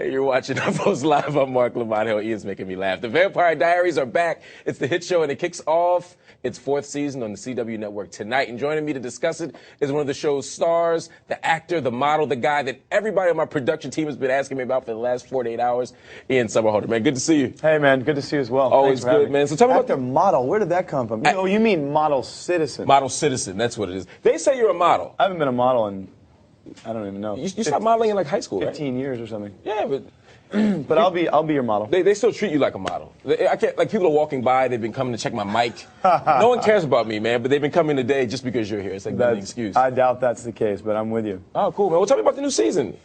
Hey, you're watching Uppost Live. I'm Mark Lamont Hill. Ian's making me laugh. The Vampire Diaries are back. It's the hit show, and it kicks off its fourth season on the CW network tonight. And joining me to discuss it is one of the show's stars, the actor, the model, the guy that everybody on my production team has been asking me about for the last 48 hours, Ian Somerhalder. Man, good to see you. Hey, man, good to see you as well. Always good, man. So tell me about the model. Where did that come from? Oh, you mean model citizen? Model citizen. That's what it is. They say you're a model. I haven't been a model in, I don't even know. You stopped modeling in like high school, 15 right? years or something. Yeah, but but I'll be your model. They still treat you like a model. I can't, like, people are walking by, they've been coming to check my mic. No one cares about me, man, but they've been coming today just because you're here. It's like an excuse. I doubt that's the case, but I'm with you. Oh, cool, man. Well, tell me about the new season.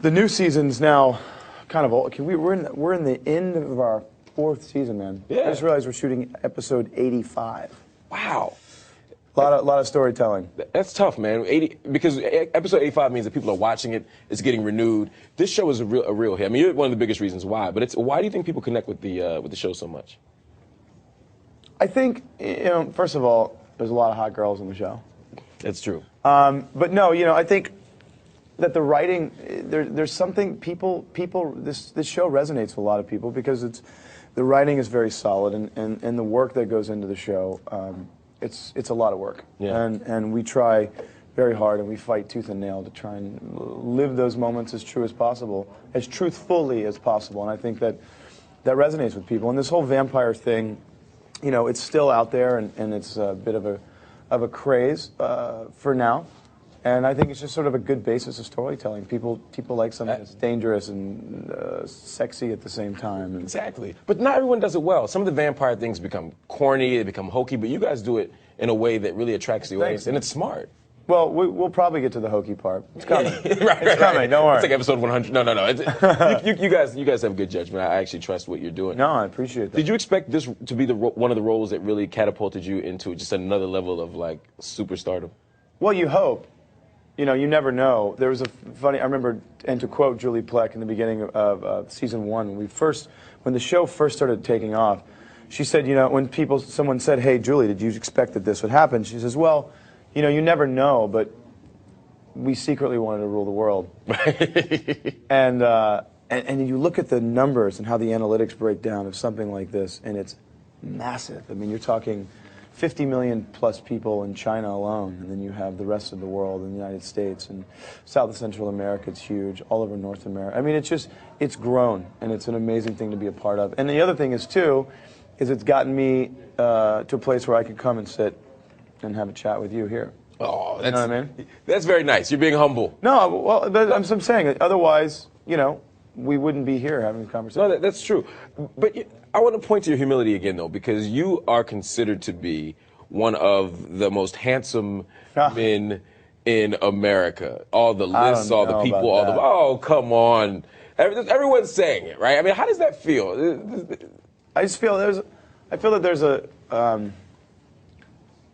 The new season's now kind of old. We're in the end of our fourth season, man. Yeah. I just realized we're shooting episode 85. Wow. A lot of storytelling. That's tough, man. Because episode 85 means that people are watching it. It's getting renewed. This show is a real hit. I mean, you're one of the biggest reasons why. But why do you think people connect with the show so much? I think, first of all, there's a lot of hot girls on the show. That's true. But no, I think that the writing, there's something this show resonates with a lot of people because the writing is very solid and the work that goes into the show. It's a lot of work, yeah. and we try very hard, and we fight tooth and nail to try and live those moments as true as possible, as truthfully as possible, and I think that resonates with people. And this whole vampire thing, it's still out there, and it's a bit of a craze for now, and I think it's just sort of a good basis of storytelling. People like something that's dangerous and sexy at the same time. Exactly. But not everyone does it well. Some of the vampire things become corny, they become hokey, but you guys do it in a way that really attracts the audience, and it's smart. Well, we'll probably get to the hokey part. It's coming. It's coming. Don't worry. It's like episode 100. No. You guys have good judgment. I actually trust what you're doing. No, I appreciate that. Did you expect this to be one of the roles that really catapulted you into just another level of, like, superstardom? Well, you hope. You never know. There was I remember, and to quote Julie Plec in the beginning of season 1, when the show first started taking off, she said, when someone said, "Hey, Julie, did you expect that this would happen?" She says, "Well, you never know, but we secretly wanted to rule the world." and you look at the numbers and how the analytics break down of something like this, and it's massive. I mean, you're talking 50 million plus people in China alone, and then you have the rest of the world in the United States and South and Central America. It's huge, all over North America. I mean, it's grown, and it's an amazing thing to be a part of. And the other thing is it's gotten me to a place where I can come and sit and have a chat with you here. Oh, you know what I mean? That's very nice. You're being humble. No, well, I'm saying, otherwise, we wouldn't be here having a conversation. No, that's true. But I want to point to your humility again, though, because you are considered to be one of the most handsome men in America. All the lists, all the people, oh, come on. Everyone's saying it, right? I mean, how does that feel? I feel that there's a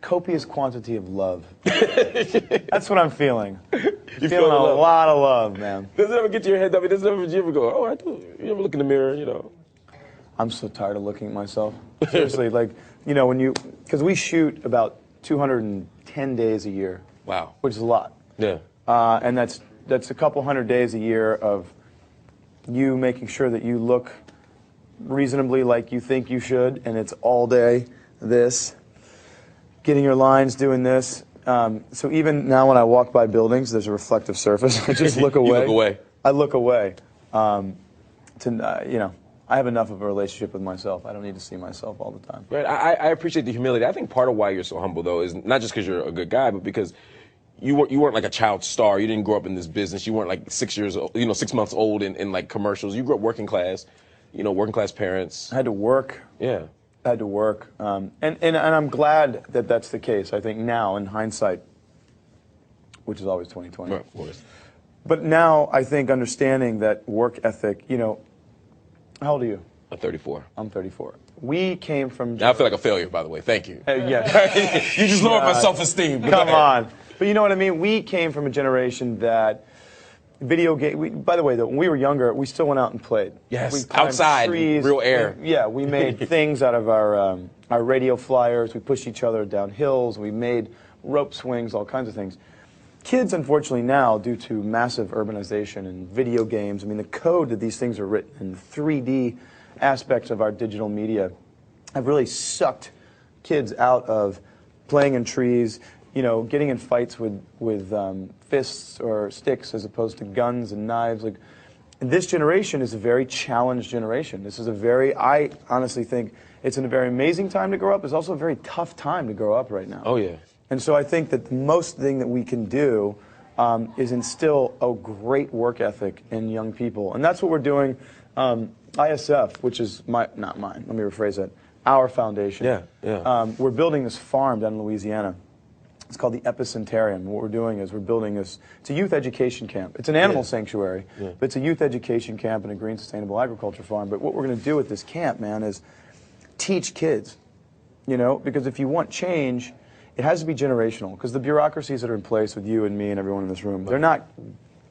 copious quantity of love. That's what I'm feeling. You're feeling a lot of love, man. Does it ever get to your head? I mean, do you ever go, oh, I do? You ever look in the mirror, I'm so tired of looking at myself. Seriously, because we shoot about 210 days a year. Wow. Which is a lot. Yeah. And that's a couple hundred days a year of you making sure that you look reasonably like you think you should, and it's all day this, getting your lines, doing this. So even now when I walk by buildings, there's a reflective surface. I just look away. You look away. I look away. I have enough of a relationship with myself. I don't need to see myself all the time. Right. I appreciate the humility. I think part of why you're so humble, though, is not just because you're a good guy, but because you weren't like a child star. You didn't grow up in this business. You weren't like 6 years old, 6 months old in like commercials. You grew up working class, working class parents. I had to work. Yeah. I had to work. And I'm glad that that's the case. I think now, in hindsight, which is always 20/20. Right, of course. But now I think understanding that work ethic, how old are you? I'm 34. I'm 34. We came from... Now I feel like a failure, by the way. Thank you. Yeah. You just lowered my self-esteem. Come on. But you know what I mean? We came from a generation that video game... By the way, though, when we were younger, we still went out and played. Yes, we climbed outside, trees. real air. We made things out of our radio flyers. We pushed each other down hills. We made rope swings, all kinds of things. kids, unfortunately, now, due to massive urbanization and video games, I mean, the code that these things are written and the 3D aspects of our digital media have really sucked kids out of playing in trees, you know, getting in fights with fists or sticks as opposed to guns and knives. Like, this generation is a very challenged generation. This is I honestly think it's a very amazing time to grow up. It's also a very tough time to grow up right now. Oh, yeah. And so I think that the most thing that we can do is instill a great work ethic in young people. And that's what we're doing. ISF, which is not mine, let me rephrase that, our foundation. Yeah. We're building this farm down in Louisiana. It's called the Epicentarium. What we're doing is we're building this, it's a youth education camp. It's an animal sanctuary, but it's a youth education camp and a green sustainable agriculture farm. But what we're going to do with this camp, man, is teach kids, you know, because if you want change, it has to be generational, because the bureaucracies that are in place with you and me and everyone in this room, they're not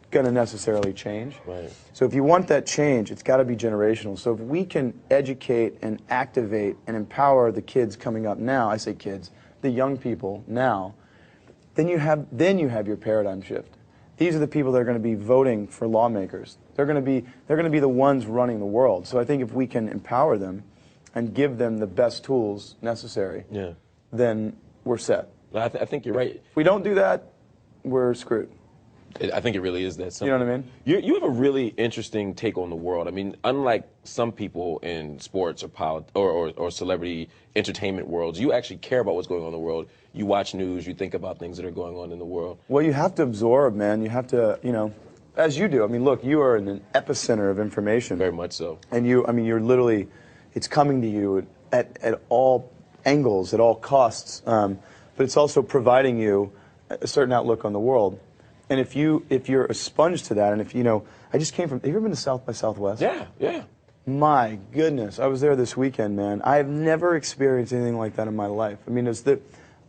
going to necessarily change. Right. So if you want that change, it's got to be generational. So if we can educate and activate and empower the kids coming up now, I say kids, the young people now, then you have your paradigm shift. These are the people that are going to be voting for lawmakers. They're going to be the ones running the world. So I think if we can empower them and give them the best tools necessary, then we're set. I think you're right. If we don't do that, we're screwed. I think it really is that simple. You know what I mean? You have a really interesting take on the world. I mean, unlike some people in sports or celebrity entertainment worlds, you actually care about what's going on in the world. You watch news, you think about things that are going on in the world. Well, you have to absorb, man. You have to, you know, as you do. I mean, look, you are in an epicenter of information. Very much so. And you're literally, it's coming to you at all angles, at all costs. But it's also providing you a certain outlook on the world. And if you're a sponge to that, and if, you know, I just came from, have you ever been to South by Southwest? Yeah. My goodness, I was there this weekend, man. I have never experienced anything like that in my life. I mean, it's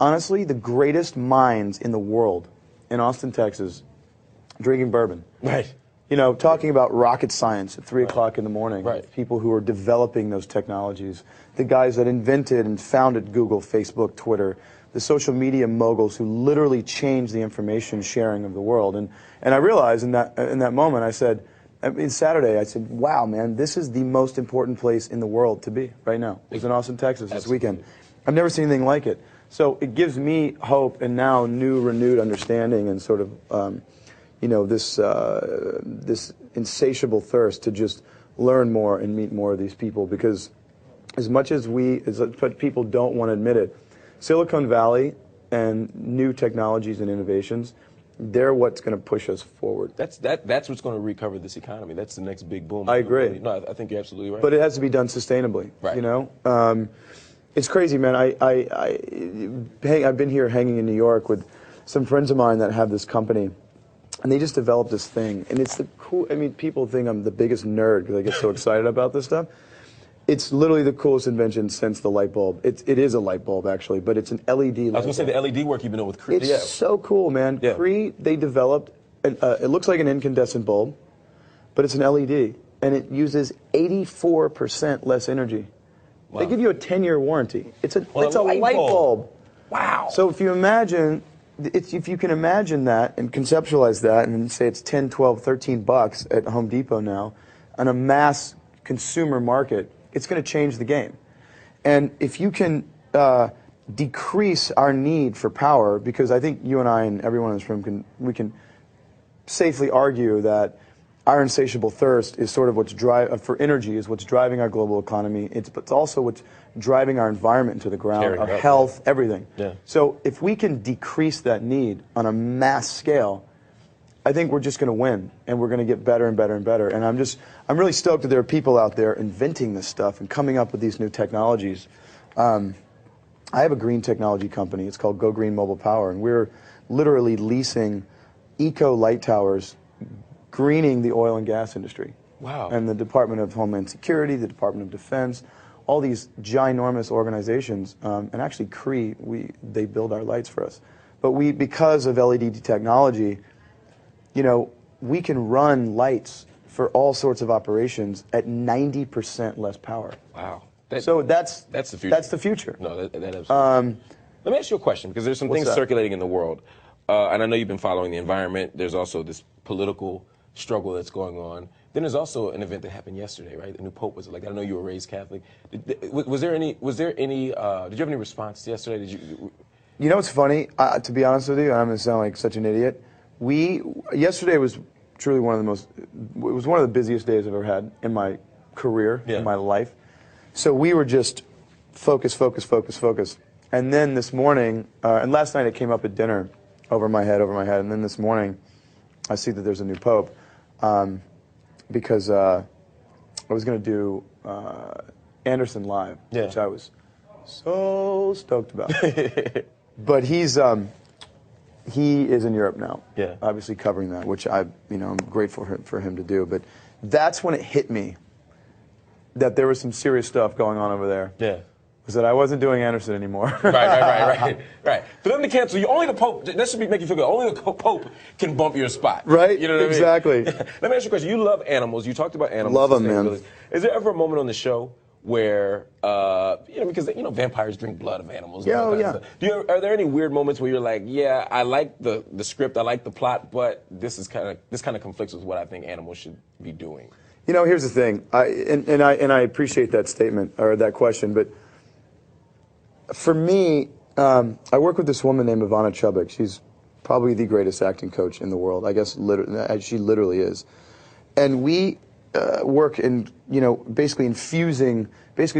honestly, the greatest minds in the world in Austin, Texas, drinking bourbon. Right. You know, talking about rocket science at 3 o'clock in the morning. Right. People who are developing those technologies. The guys that invented and founded Google, Facebook, Twitter. The social media moguls who literally changed the information sharing of the world. And I realized in that moment, I said, Saturday, I said, wow, man, this is the most important place in the world to be right now. It was in Austin, Texas this weekend. I've never seen anything like it. So it gives me hope and now new, renewed understanding and sort of, you know, this insatiable thirst to just learn more and meet more of these people. Because as much as people don't want to admit it, Silicon Valley and new technologies and innovations, they're what's going to push us forward. That's what's going to recover this economy. That's the next big boom. I agree. No, I think you're absolutely right. But it has to be done sustainably. Right. You know, it's crazy, man. I've been here hanging in New York with some friends of mine that have this company, and they just developed this thing, and it's the cool. I mean, people think I'm the biggest nerd because I get so excited about this stuff. It's literally the coolest invention since the light bulb. It is a light bulb, actually, but it's an LED light bulb. I was going to say the LED work you've been doing with Cree. It's so cool, man. Yeah. Cree, they developed, it looks like an incandescent bulb, but it's an LED, and it uses 84% less energy. Wow. They give you a 10-year warranty. It's a light bulb. Wow. So if you can imagine that and conceptualize that and say it's 10, 12, 13 bucks at Home Depot now on a mass consumer market, it's going to change the game. And if you can decrease our need for power, because I think you and I and everyone in this room we can safely argue that our insatiable thirst is sort of for energy is what's driving our global economy. It's also what's driving our environment into the ground, our health, everything. Yeah. So if we can decrease that need on a mass scale, I think we're just going to win, and we're going to get better and better and better. And I'm really stoked that there are people out there inventing this stuff and coming up with these new technologies. I have a green technology company. It's called Go Green Mobile Power, and we're literally leasing eco light towers, greening the oil and gas industry. Wow. And the Department of Homeland Security, the Department of Defense, all these ginormous organizations, and actually Cree, they build our lights for us. But because of LED technology, you know, we can run lights for all sorts of operations at 90% less power. Wow. So that's the future. That's the future. No, that absolutely. Let me ask you a question, because there's some things circulating in the world. and I know you've been following the environment. There's also this political struggle that's going on. Then there's also an event that happened yesterday, right? The new pope was elected. I know you were raised Catholic. Was there any? Did you have any response yesterday? You know what's funny? To be honest with you, I'm going to sound like such an idiot. Yesterday was truly it was one of the busiest days I've ever had in my career, in my life. So we were just focus. And then this morning, and last night it came up at dinner over my head. And then this morning, I see that there's a new pope. Because I was going to do Anderson Live, which I was so stoked about. But he is in Europe now, obviously covering that, which I'm grateful for him to do. But that's when it hit me that there was some serious stuff going on over there. Yeah. Was that I wasn't doing Anderson anymore. Right. For them to cancel you, only the Pope, that should make you feel good. Only the Pope can bump your spot. Right? You know what exactly. I mean? Let me ask you a question. You love animals. You talked about animals. Love them, man. Is there ever a moment on the show where, because vampires drink blood of animals. Yeah, Are there any weird moments where you're like, yeah, I like the script, I like the plot, but this kind of conflicts with what I think animals should be doing? Here's the thing. I appreciate that statement or that question, but for me, I work with this woman named Ivana Chubbuck. She's probably the greatest acting coach in the world. I guess she literally is. And we work in, basically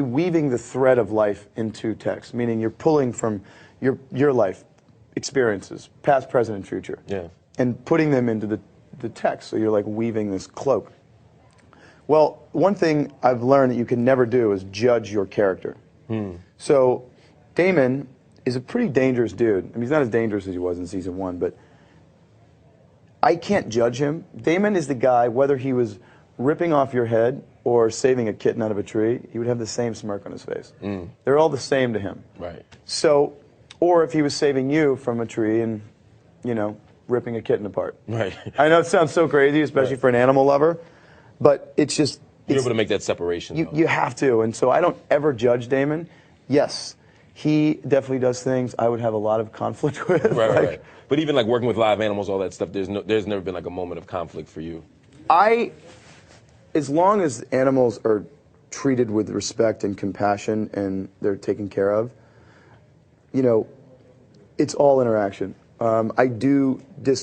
weaving the thread of life into text, meaning you're pulling from your life experiences, past, present, and future, and putting them into the text. So you're like weaving this cloak. Well, one thing I've learned that you can never do is judge your character. So Damon is a pretty dangerous dude. I mean, he's not as dangerous as he was in season 1, but I can't judge him. Damon is the guy, whether he was ripping off your head or saving a kitten out of a tree, he would have the same smirk on his face. They're all the same to him. Right. So, or if he was saving you from a tree and, ripping a kitten apart. Right. I know it sounds so crazy, especially for an animal lover, but it's just... You're able to make that separation. You have to, and so I don't ever judge Damon. Yes, he definitely does things I would have a lot of conflict with. Right. But even like working with live animals, all that stuff, there's never been like a moment of conflict for you. As long as animals are treated with respect and compassion and they're taken care of, it's all interaction. I do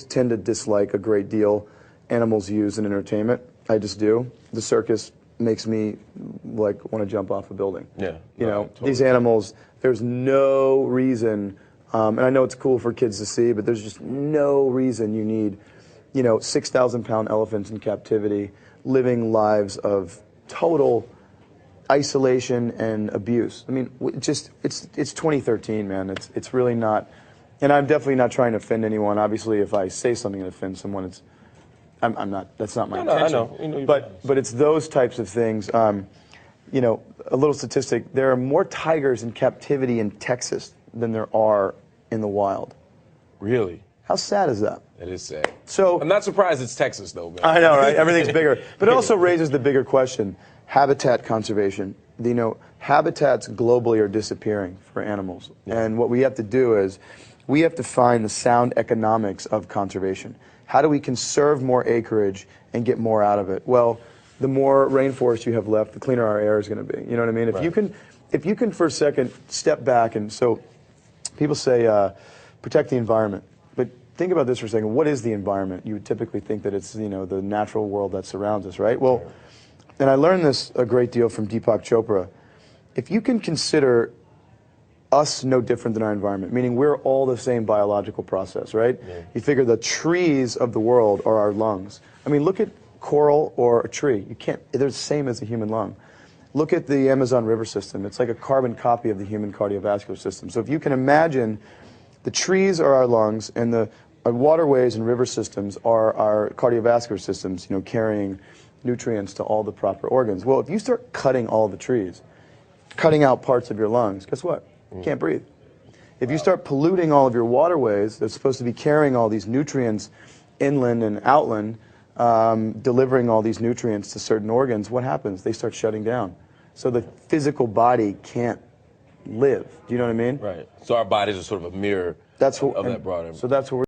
tend to dislike a great deal animals used in entertainment. I just do. The circus makes me want to jump off a building. Yeah. Totally. These animals, there's no reason, and I know it's cool for kids to see, but there's just no reason you need, 6,000-pound elephants in captivity, living lives of total isolation and abuse. I mean, it's 2013, man. It's really not, and I'm definitely not trying to offend anyone. Obviously, if I say something that offends someone, I'm not. That's not my intention. I know. But it's those types of things. A little statistic: there are more tigers in captivity in Texas than there are in the wild. Really? How sad is that? That is sad. So I'm not surprised it's Texas, though, man. I know, right? Everything's bigger. But it also raises the bigger question: habitat conservation. Habitats globally are disappearing for animals, and what we have to do is we have to find the sound economics of conservation. How do we conserve more acreage and get more out of it? Well, the more rainforest you have left, the cleaner our air is going to be. You know what I mean? If you can for a second step back, and so people say protect the environment, but think about this for a second. What is the environment? You would typically think that it's the natural world that surrounds us, right? Well, and I learned this a great deal from Deepak Chopra. If you can consider us no different than our environment, meaning we're all the same biological process, right? Yeah. You figure the trees of the world are our lungs. I mean, look at coral or a tree. They're the same as the human lung. Look at the Amazon River system. It's like a carbon copy of the human cardiovascular system. So if you can imagine the trees are our lungs and the waterways and river systems are our cardiovascular systems, carrying nutrients to all the proper organs. Well, if you start cutting all the trees, cutting out parts of your lungs, guess what? You can't breathe. If you start polluting all of your waterways that's supposed to be carrying all these nutrients inland and outland, delivering all these nutrients to certain organs, what happens? They start shutting down. So the physical body can't live. Do you know what I mean? Right. So our bodies are sort of a mirror of that broader. So that's what we're